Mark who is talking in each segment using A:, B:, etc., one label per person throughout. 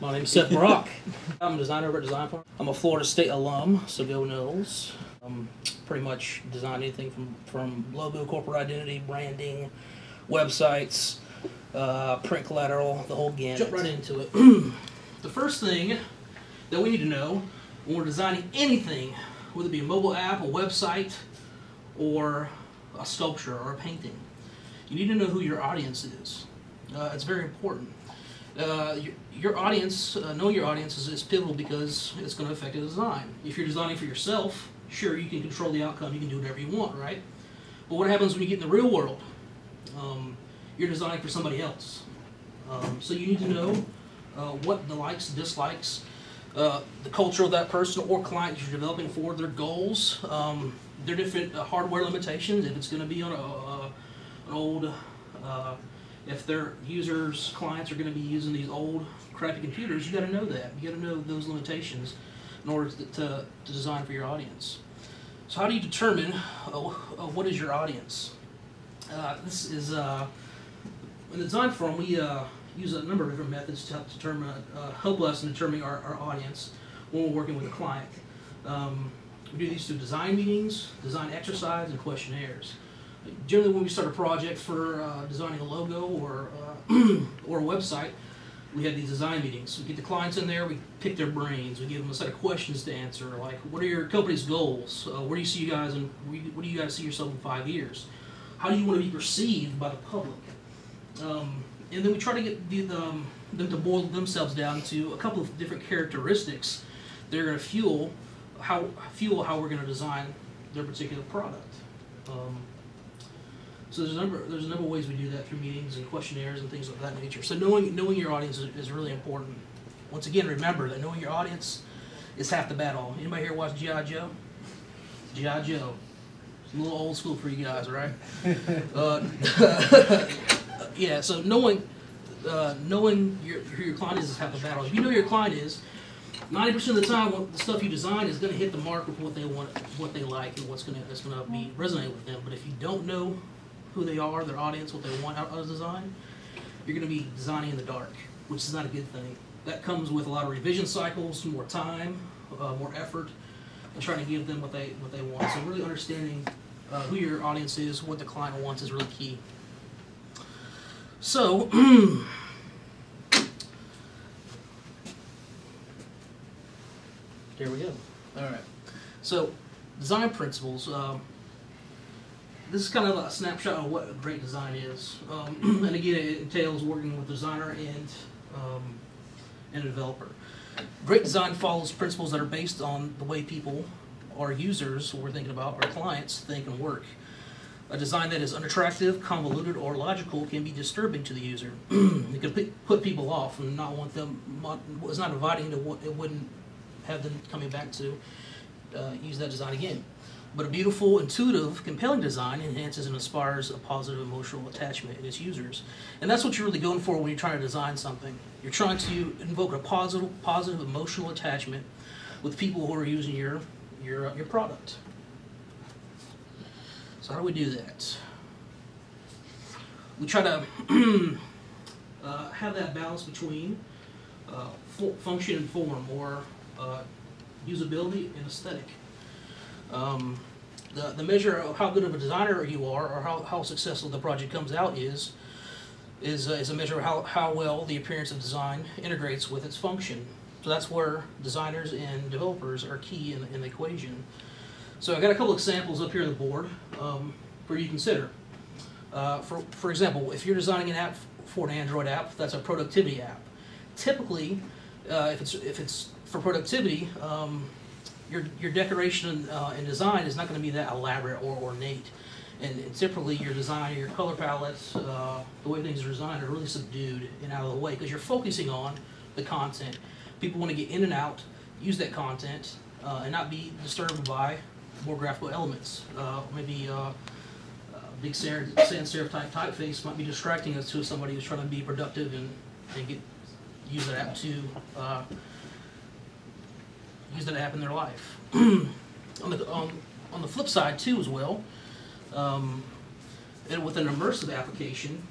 A: My name's Seth Brock. I'm a designer over at Design Farm. I'm a Florida State alum, so go Noles. Pretty much design anything from logo, corporate identity, branding, websites, print collateral, the whole gamut. Jump right into it. The first thing that we need to know when we're designing anything, whether it be a mobile app, a website, or a sculpture or a painting, you need to know who your audience is. It's very important. Your audience, knowing your audience is pivotal because it's going to affect the design. If you're designing for yourself, sure, you can control the outcome, you can do whatever you want, right? But what happens when you get in the real world? You're designing for somebody else. So you need to know what the likes, dislikes, the culture of that person or client you're developing for, their goals, their different hardware limitations, if it's going to be on an old... if their users, clients are going to be using these old, crappy computers, you got to know that. You got to know those limitations in order to design for your audience. So how do you determine what is your audience? This is in the design firm, we use a number of different methods to help determine, help us in determining our audience when we're working with a client. We do these through design meetings, design exercise, and questionnaires. Generally, when we start a project for designing a logo or a website, we have these design meetings. We get the clients in there, we pick their brains, we give them a set of questions to answer, like what are your company's goals? Where do you see you guys, and what do you guys see yourself in 5 years? How do you want to be perceived by the public? And then we try to get them to boil themselves down to a couple of different characteristics that are going to fuel how we're going to design their particular product. So there's a number of ways we do that through meetings and questionnaires and things of that nature. So knowing your audience is really important. Once again, remember that knowing your audience is half the battle. Anybody here watch G.I. Joe? G.I. Joe. It's a little old school for you guys, right? Yeah. So knowing who your client is half the battle. If you know who your client is, 90% of the time, the stuff you design is going to hit the mark with what they want, what they like, and that's going to be resonate with them. But if you don't know who they are, their audience, what they want out of design, you're going to be designing in the dark, which is not a good thing. That comes with a lot of revision cycles, more time, more effort, and trying to give them what they want. So really understanding who your audience is, what the client wants is really key. So there we go. All right. So design principles. This is kind of a snapshot of what great design is, and again, it entails working with a designer and a developer. Great design follows principles that are based on the way people, our users, what we're thinking about, our clients, think and work. A design that is unattractive, convoluted, or logical can be disturbing to the user. It can put people off and not want them. It's not inviting to what it wouldn't have them coming back to use that design again. But a beautiful, intuitive, compelling design enhances and inspires a positive emotional attachment in its users. And that's what you're really going for when you're trying to design something. You're trying to invoke a positive emotional attachment with people who are using your product. So how do we do that? We try to have that balance between function and form, or usability and aesthetic. The measure of how good of a designer you are, or how successful the project comes out is a measure of how well the appearance of design integrates with its function. So that's where designers and developers are key in the equation. So I got a couple examples up here on the board for you to consider. For example, if you're designing an app for an Android app, that's a productivity app. Typically, if it's for productivity, your decoration and design is not going to be that elaborate or ornate. And typically your design, your color palettes, the way things are designed are really subdued and out of the way because you're focusing on the content. People want to get in and out, use that content, and not be disturbed by more graphical elements. Maybe big sans serif type typeface might be distracting us to somebody who's trying to be productive and use that app to use that app in their life. On the flip side too as well, and with an immersive application,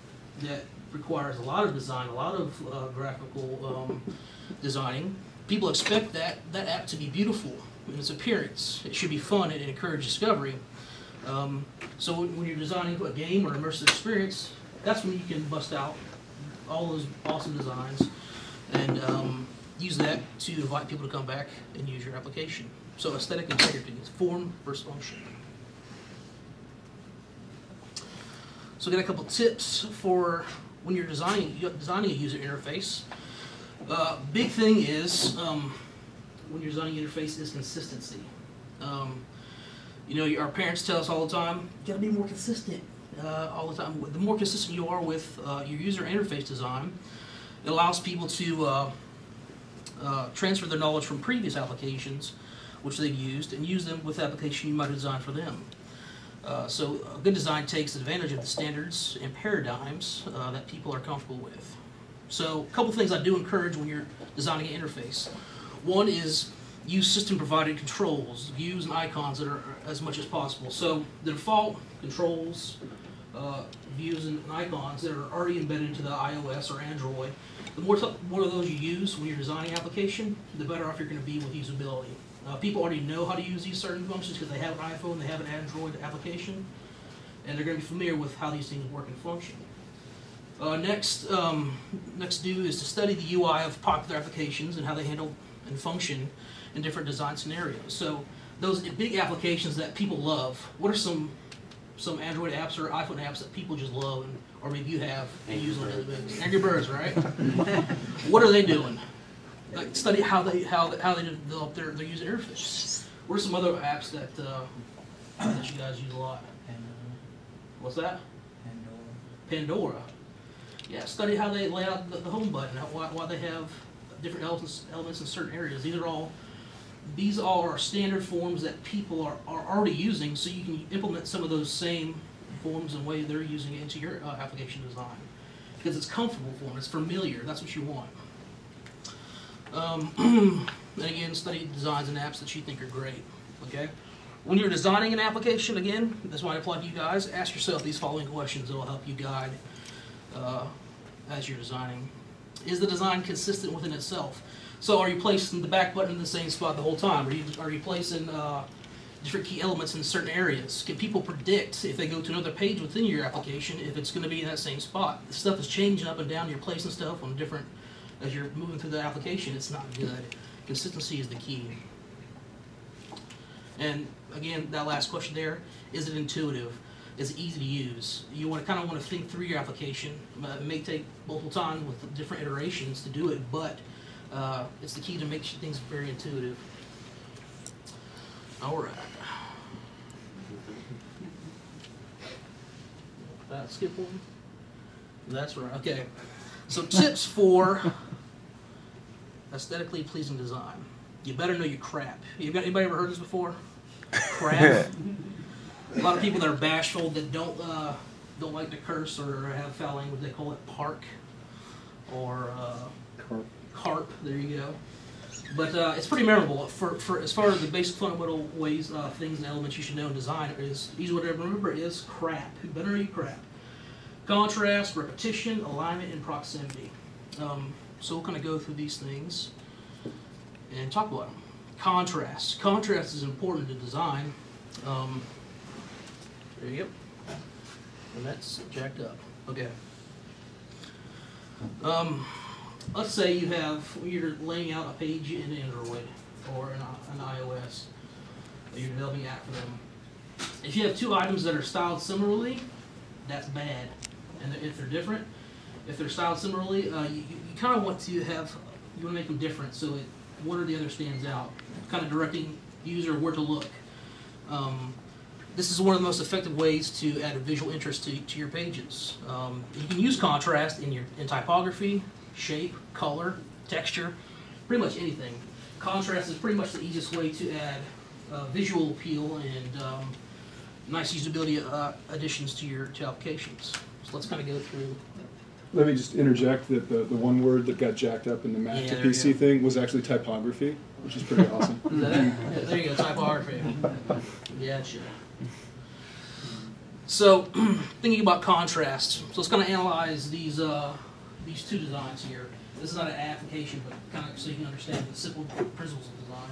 A: that requires a lot of design, a lot of graphical designing, people expect that app to be beautiful in its appearance. It should be fun and encourage discovery. So when you're designing a game or immersive experience, that's when you can bust out all those awesome designs and use that to invite people to come back and use your application. So aesthetic integrity is form versus function. So get a couple tips for when you're designing a user interface. Big thing is when you're designing an interface is consistency. You know, our parents tell us all the time, you gotta be more consistent all the time. The more consistent you are with your user interface design, it allows people to transfer their knowledge from previous applications which they've used and use them with the application you might have designed for them. So a good design takes advantage of the standards and paradigms that people are comfortable with. So a couple things I do encourage when you're designing an interface. One is use system-provided controls, views, and icons that are as much as possible. So the default controls, views, and icons that are already embedded into the iOS or Android, the more of those you use when you're designing an application, the better off you're going to be with usability. People already know how to use these certain functions because they have an iPhone, they have an Android application, and they're going to be familiar with how these things work and function. Next do is to study the UI of popular applications and how they handle and function in different design scenarios. So those big applications that people love, what are some Android apps or iPhone apps that people just love, or maybe you have and use on a daily basis? Angry Birds, right? What are they doing? Like study how they develop their user interface. What are some other apps that that you guys use a lot? What's that? Pandora. Yeah, study how they lay out the home button, why they have different elements in certain areas. These are standard forms that people are already using, so you can implement some of those same forms and way they're using it into your application design. Because it's comfortable for them, it's familiar, that's what you want. And again, study designs and apps that you think are great, okay? When you're designing an application, again, this might apply to you guys, ask yourself these following questions that will help you guide as you're designing. Is the design consistent within itself? So are you placing the back button in the same spot the whole time? Are you placing different key elements in certain areas? Can people predict if they go to another page within your application if it's going to be in that same spot? The stuff is changing up and down, you're placing stuff on different, as you're moving through the application, it's not good. Consistency is the key. And again, that last question there, is it intuitive? Is it easy to use? You kind of want to think through your application. It may take multiple times with different iterations to do it, but it's the key to make things very intuitive. All right. Skip one? That's right. Okay. So tips for aesthetically pleasing design. You better know your crap. Anybody ever heard this before? Crap. A lot of people that are bashful, that don't like to curse or have foul language, they call it park or carp. There you go. But it's pretty memorable. For as far as the basic fundamental ways, things and elements you should know in design is easy to remember is crap. You better know your crap. Contrast, repetition, alignment, and proximity. So we'll kind of go through these things and talk about them. Contrast. Contrast is important to design. There you go. And that's jacked up. Okay. Let's say you're laying out a page in Android or an iOS. You're developing an app for them. If you have two items that are styled similarly, that's bad. And if they're different, if they're styled similarly, you kind of want to make them different so one or the other stands out. Kind of directing the user where to look. This is one of the most effective ways to add a visual interest to your pages. You can use contrast in typography, shape, color, texture, pretty much anything. Contrast is pretty much the easiest way to add visual appeal and nice usability additions to your applications. So let's kind of go through.
B: Let me just interject that the one word that got jacked up in the Mac to PC thing was actually typography, which is pretty awesome.
A: Yeah, there you go, typography. Yeah, sure. So, thinking about contrast, so let's kind of analyze these two designs here. This is not an application, but kind of so you can understand the simple principles of design.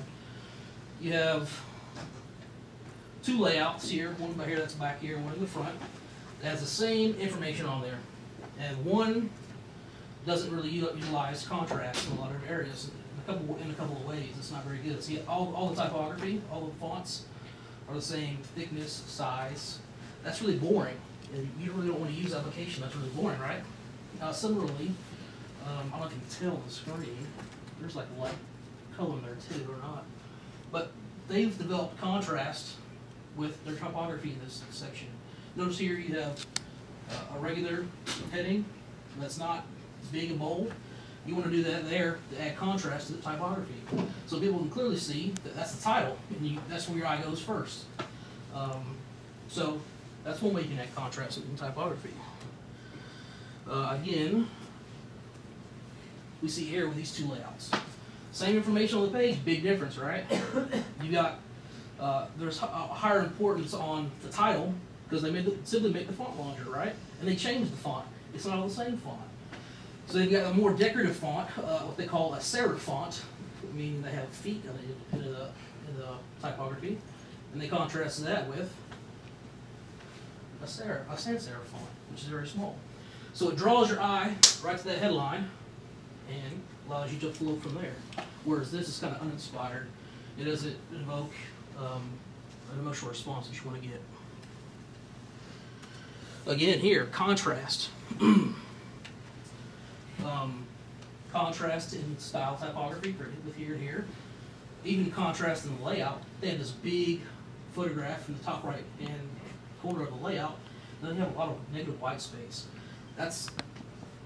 A: You have two layouts here, one by here that's back here, one in the front. It has the same information on there, and one doesn't really utilize contrast in a lot of areas. In a couple of ways, it's not very good. See, all the typography, all the fonts are the same thickness, size. That's really boring, and you really don't want to use application. That's really boring, right? Similarly, I don't know if you can tell on the screen, there's like light color in there too, or not. But they've developed contrast with their typography in this section. Notice here you have a regular heading that's not big and bold. You want to do that there to add contrast to the typography. So people can clearly see that that's the title, and that's where your eye goes first. So that's one way you can add contrast in typography. Again, we see here with these two layouts. Same information on the page, big difference, right? You got, there's a higher importance on the title because they simply make the font larger, right? And they changed the font. It's not all the same font. So they've got a more decorative font, what they call a serif font, meaning they have feet in the typography, and they contrast that with a sans serif font, which is very small. So it draws your eye right to that headline and allows you to flow from there. Whereas this is kind of uninspired. It doesn't evoke an emotional response that you want to get. Again, here, contrast. Contrast in style typography, with here and here. Even contrast in the layout. They have this big photograph in the top right hand corner of the layout. Then they have a lot of negative white space. That's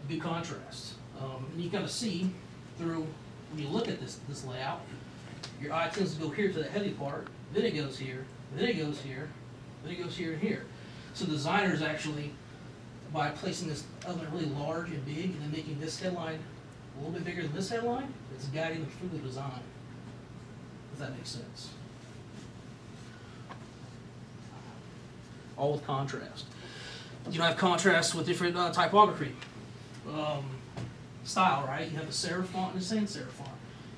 A: good contrast. And you kind of see through, when you look at this layout, your eye tends to go here to the heavy part, then it goes here, then it goes here, then it goes here and here. So the designers actually, by placing this element really large and big and then making this headline a little bit bigger than this headline, it's guiding them through the design, if that makes sense. All with contrast. You don't have contrast with different typography. Style, right? You have a serif font and a sans serif font.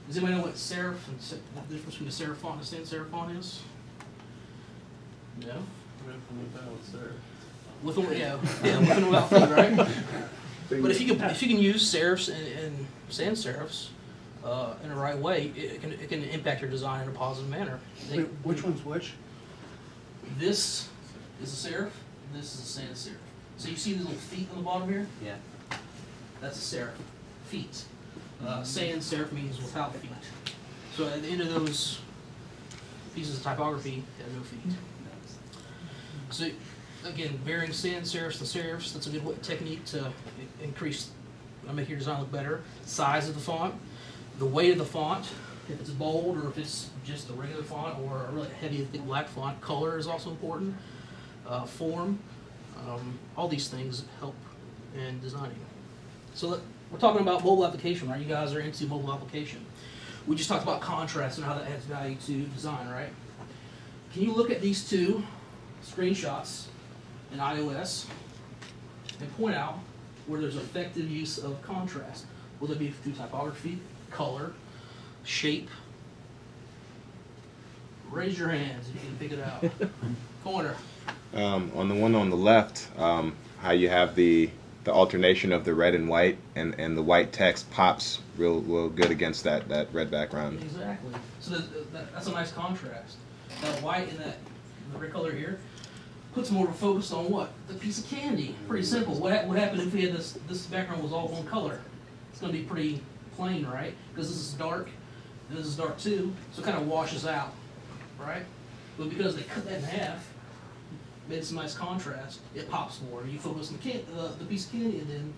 A: Does anybody know what serif and the difference between a serif font and a sans serif font is? No? With or without feet, right? But if you can use serifs and sans serifs in the right way, it can impact your design in a positive manner.
C: Wait, which one's which?
A: This is a serif, and this is a sans serif. So you see the little feet on the bottom here?
D: Yeah.
A: That's a serif. Feet. Sans serif means without feet. So at the end of those pieces of typography, they have no feet. So again, varying sans serifs to serifs, that's a good technique to increase, make your design look better. Size of the font, the weight of the font, if it's bold or if it's just a regular font or a really heavy, thick black font. Color is also important. Form, all these things help in designing. So we're talking about mobile application, right? You guys are into mobile application. We just talked about contrast and how that adds value to design, right? Can you look at these two screenshots in iOS and point out where there's effective use of contrast? Whether it be through typography, color, shape. Raise your hands if you can pick it out. Corner.
E: On the one on the left, how you have the alternation of the red and white, and the white text pops real good against that red background.
A: Exactly. So that's a nice contrast. That white and the red color here puts more of a focus on what? The piece of candy. Pretty simple. What happened if we had this background was all one color? It's going to be pretty plain, right? Because this is dark, and this is dark too, so it kind of washes out, right? But because they cut that in half, made some nice contrast, it pops more. You focus on the piece of candy and then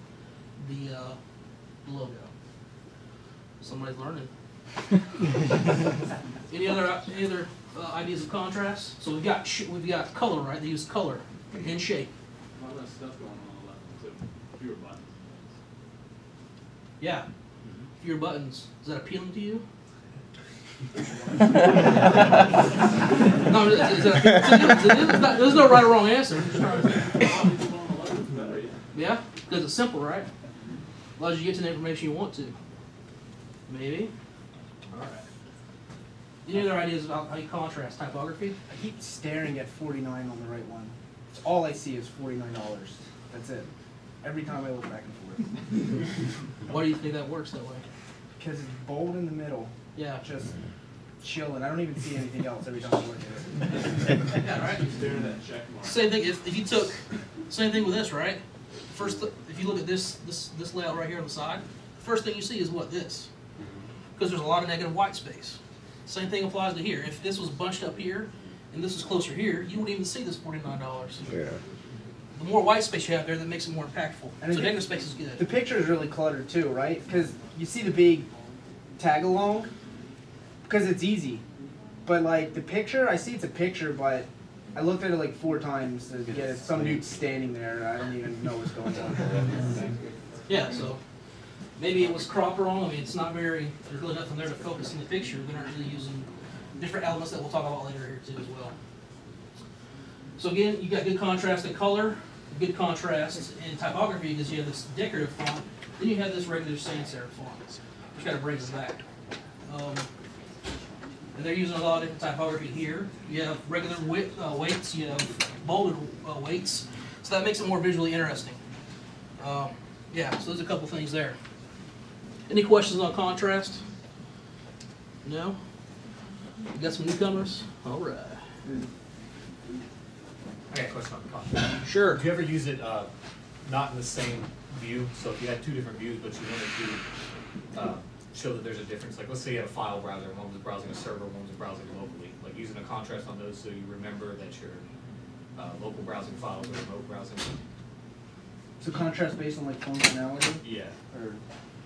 A: the logo. Somebody's learning. Any other ideas of contrast? So we've got color, right? They use color and shape.
F: A lot of stuff going on the left, so fewer buttons.
A: Yeah, fewer buttons. Is that appealing to you? No, there's no right or wrong answer. Yeah, because it's simple, right? Allows you to get to the information you want to. Maybe. All right. Any other ideas about how you contrast typography?
C: I keep staring at 49 on the right one. It's all I see is $49. That's it. Every time I look back and forth.
A: Why do you think that works that way?
C: Because it's bold in the middle.
A: Yeah.
C: Just chilling. I don't even see anything else every time I look at it.
A: Yeah, right?
F: Staring at that check mark.
A: Same thing. If you took, same thing with this, right? First, if you look at this layout right here on the side, the first thing you see is what this, because there's a lot of negative white space. Same thing applies to here. If this was bunched up here, and this is closer here, you wouldn't even see this $49.
E: Yeah.
A: The more white space you have there, that makes it more impactful.
C: And
A: So negative space is good.
C: The picture is really cluttered too, right? Because you see the big tag along, because it's easy. But like the picture, I see it's a picture, but I looked at it like 4 times to get it. Some dude standing there. I don't even know what's going on.
A: Yeah, so maybe it was cropped wrong. I mean, it's not very, there's really nothing there to focus in the picture. They're not really using different elements that we'll talk about later here too as well. So again, you got good contrast in color, good contrast in typography because you have this decorative font, then you have this regular sans serif font, which kind of brings us back. And they're using a lot of different typography here. You have regular weights, you have bolded weights, so that makes it more visually interesting. Yeah, so there's a couple things there. Any questions on contrast? No? We got some newcomers? All right.
D: I got a question on the contrast.
A: Sure.
D: Do you ever use it not in the same view? So if you had 2 different views, but you wanted to show that there's a difference, like let's say you have a file browser, one was browsing a server, one was browsing locally, like using a contrast on those so you remember that your local browsing files are remote browsing.
C: So contrast based on like functionality?
D: Yeah.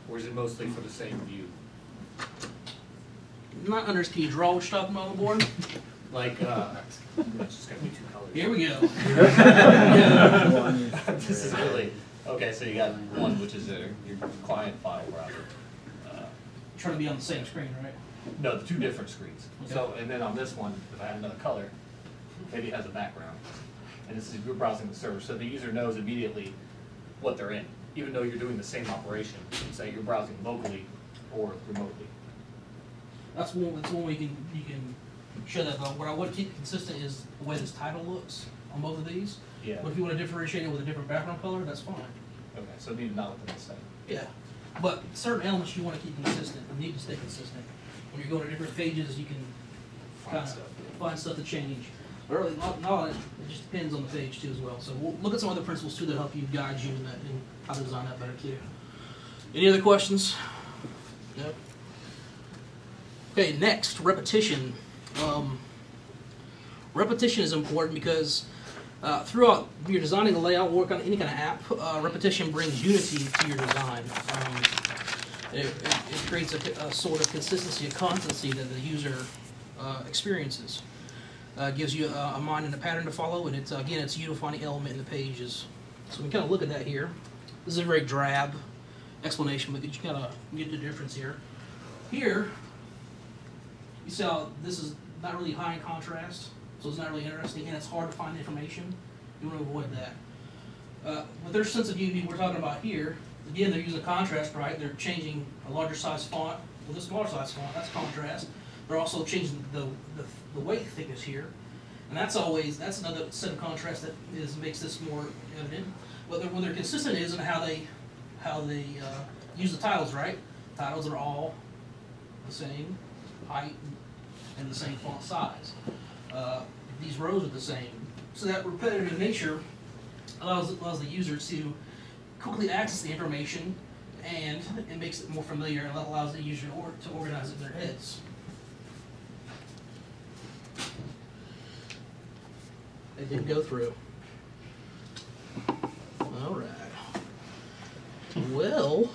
D: Or is it mostly for the same view?
A: Not under, can you draw what you're talking about on the board?
D: Like, it's just gonna be 2 colors.
A: Here we go.
G: This is really, okay, so you got one, which is your client file browser.
A: Trying to be on the same screen, right?
G: No, the 2 different screens.
A: Okay.
G: So, and then on this one, if I had another color, maybe it has a background. And this is, you're browsing the server, so the user knows immediately what they're in, even though you're doing the same operation. Say you're browsing locally or remotely.
A: That's one way you can show that. But what I would keep consistent is the way this title looks on both of these.
G: Yeah.
A: But if you want to differentiate it with a different background color, that's fine.
G: Okay, so maybe not within the same.
A: Yeah. But certain elements you want to keep consistent and need to stay consistent. When you're going to different pages, you can find stuff to change. But really, not it just depends on the page too as well. So we'll look at some other principles too that help you guide you in that and how to design that better too. Any other questions? No. Okay, next, repetition. Repetition is important because throughout you're designing a layout, work on any kind of app, repetition brings unity to your design. It creates a sort of consistency, a constancy that the user experiences. Gives you a mind and a pattern to follow, and it's again, it's a unifying element in the pages. So we kind of look at that here. This is a very drab explanation, but you kind of get the difference here. Here, you see how this is not really high in contrast, so it's not really interesting, and it's hard to find information. You want to avoid that. With their sense of UV we're talking about here, again, they're using contrast, right? They're changing a larger size font with a smaller size font. That's contrast. They're also changing the weight thickness here, and that's another set of contrast that makes this more evident. When they're consistent is in how they use the titles, right? Titles are all the same height and the same font size. These rows are the same, so that repetitive nature allows the user to quickly access the information, and it makes it more familiar and allows the user to organize it in their heads. It didn't go through. All right. Well,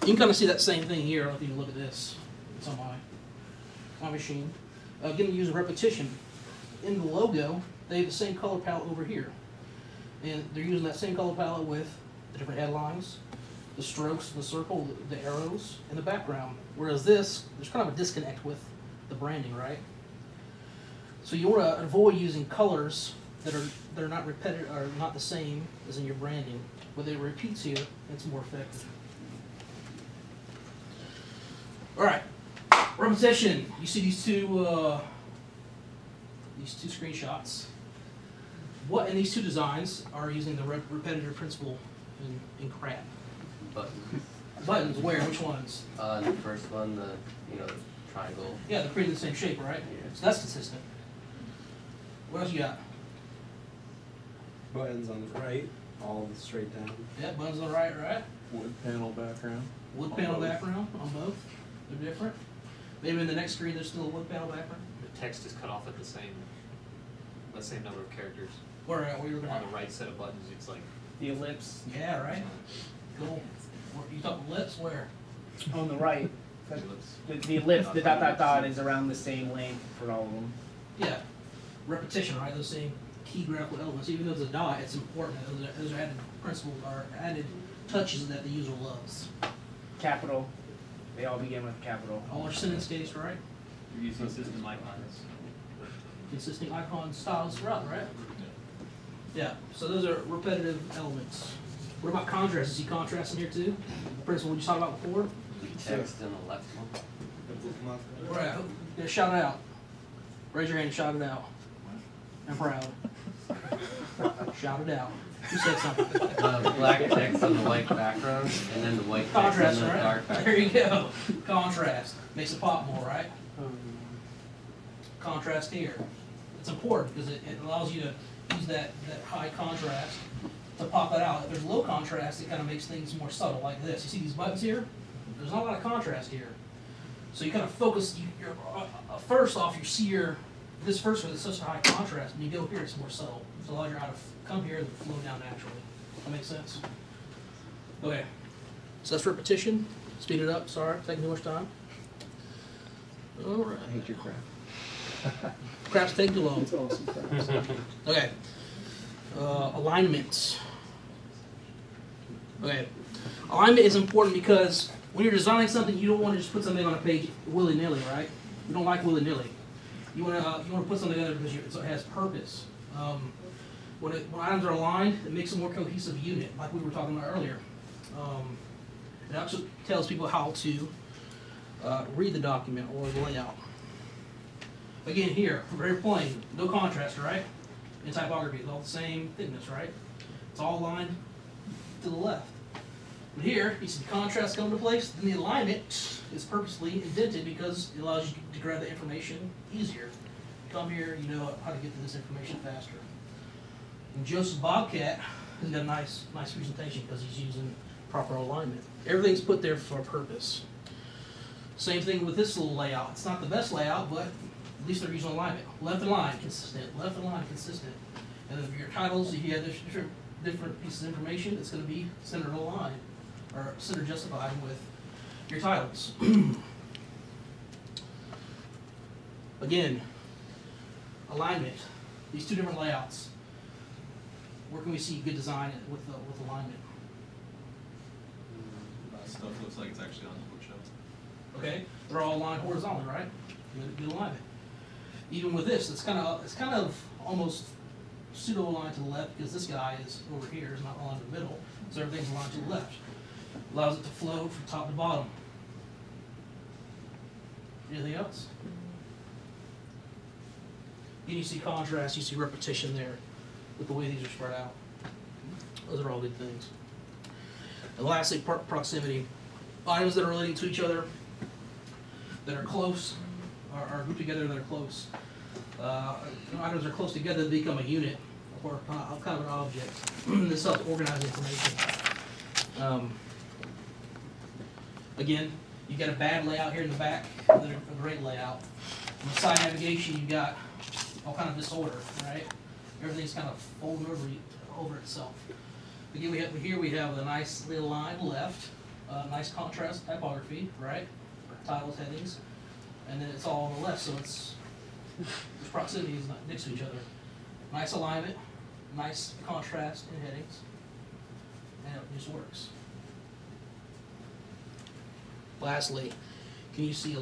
A: you can kind of see that same thing here if you look at this. It's on my machine. Again, use repetition. In the logo, they have the same color palette over here. And they're using that same color palette with the different headlines, the strokes, the circle, the arrows, and the background. Whereas this, there's kind of a disconnect with the branding, right? So you want to avoid using colors that are not repetitive or not the same as in your branding. Whether it repeats here, it's more effective. All right, repetition. You see these two screenshots. What in these two designs are using the repetitive principle in crap?
H: Buttons.
A: Buttons where? Which ones?
H: The first one, the triangle.
A: Yeah, they're pretty the same shape, right?
H: Yeah.
A: So that's consistent. What else you got?
I: Buttons on the right, all straight down.
A: Yeah, buttons on the right, right?
F: Wood panel background.
A: Wood
F: On
A: panel
F: both.
A: background on both. They're different. Maybe in the next screen there's still a wood panel background.
G: The text is cut off at the same number of characters.
A: Where you were
G: On
A: gonna?
G: the right set of buttons, it's like,
C: The ellipse
A: Yeah, right. Cool. You talking lips? Where?
C: on the right.
G: ellipse.
C: The ellipse, the dot is around the same length for all of them.
A: Yeah. Repetition, right? Those same key graphical elements. Even though it's a dot, it's important. Those are added principles, are added touches that the user loves.
C: Capital. They all begin with capital.
A: All are sentence case, right?
G: You're using system icons.
A: Consisting icon styles throughout, right? Yeah. So those are repetitive elements. What about contrast? You see contrast in here too? The principle we just talked about before?
H: Text in the left one.
A: All right. Yeah, shout it out. Raise your hand and shout it out. I'm proud. Shout it out. Who said something?
H: The black text on the white background, and then the white text
A: Contrast,
H: on the
A: right?
H: dark
A: There
H: background.
A: you go. Contrast. Makes it pop more, right? Contrast here. It's important because it allows you to use that high contrast to pop that out. If there's low contrast, it kind of makes things more subtle, like this. You see these buttons here? There's not a lot of contrast here. So you kind of focus, first off, you see this first one is such a high contrast, and you go here, it's more subtle. So allow your eye to come here and flow down naturally. That makes sense? Okay. So that's repetition. Speed it up, sorry, taking too much time. All right.
I: I hate your crap.
A: Crap's taking too long.
B: It's awesome.
A: Okay. Alignment. Okay. Alignment is important because when you're designing something, you don't want to just put something on a page willy-nilly, right? You don't like willy-nilly. You want to put something together because it has purpose. When items are aligned, it makes a more cohesive unit, like we were talking about earlier. It also tells people how to read the document or the layout. Again, here, very plain, no contrast, right? In typography, it's all the same thickness, right? It's all aligned to the left. But here, you see the contrast come into place, then the alignment is purposely indented because it allows you to grab the information easier. Come here, you know how to get to this information faster. And Joseph Bobcat has got a nice presentation because he's using proper alignment. Everything's put there for a purpose. Same thing with this little layout. It's not the best layout, but at least they're using alignment. Left align, consistent. Left align, consistent. And then for your titles, if you have different pieces of information, it's going to be centered aligned or center justified with your titles. Again, alignment. These two different layouts. Where can we see good design with alignment?
F: That stuff looks like it's actually on the bookshelf.
A: Okay, they're all aligned horizontally, right? Good alignment. Even with this, it's kind of almost pseudo aligned to the left because this guy is over here, is not aligned to the middle, so everything's aligned to the left. Allows it to flow from top to bottom. Anything else? And you see contrast, you see repetition there with the way these are spread out. Those are all good things. And lastly, proximity. Items that are relating to each other, that are close, are grouped together that are close. Items are close together to become a unit or kind of an object. This helps organize information. Again, you've got a bad layout here in the back, and then a great layout. On the side navigation, you've got all kind of disorder, right? Everything's kind of folding over itself. Again, we have a nice little line left, nice contrast typography, right? Titles, headings, and then it's all on the left, so its proximity is not next to each other. Nice alignment, nice contrast in headings, and it just works. Lastly, can you see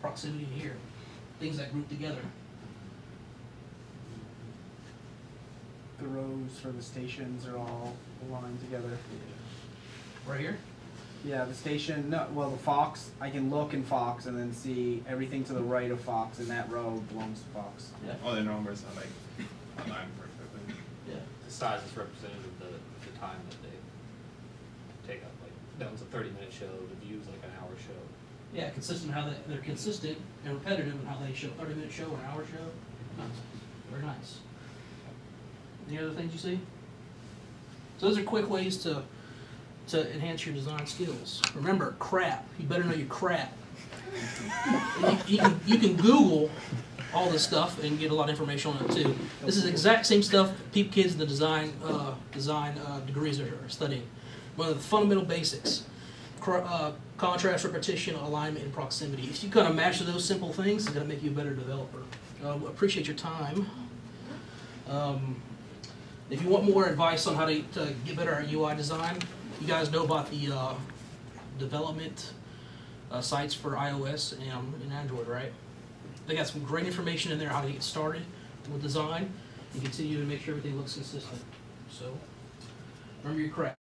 A: proximity here? Things that group together.
C: the rows for the stations are all aligned together.
A: Right here?
C: Yeah, the station, no, well, the Fox, I can look in Fox and then see everything to the right of Fox, and that row belongs to Fox.
A: Yeah.
F: All the numbers are like aligned perfectly.
A: Yeah.
G: The size is representative of the time that they take up. Like, that one's a 30-minute show, the view's like an hour show.
A: Yeah, consistent how they're consistent and repetitive in how they show 30-minute show or an hour show. Nice. Very nice. Any other things you see? So those are quick ways to enhance your design skills. Remember, crap. You better know your crap. You can Google all this stuff and get a lot of information on it too. This is the exact same stuff kids in the design degrees are studying. One of the fundamental basics. Contrast, repetition, alignment, and proximity. If you kind of master those simple things, it's going to make you a better developer. Appreciate your time. If you want more advice on how to get better at UI design, you guys know about the development sites for iOS and Android, right? They got some great information in there how to get started with design and continue to make sure everything looks consistent. So, remember your craft.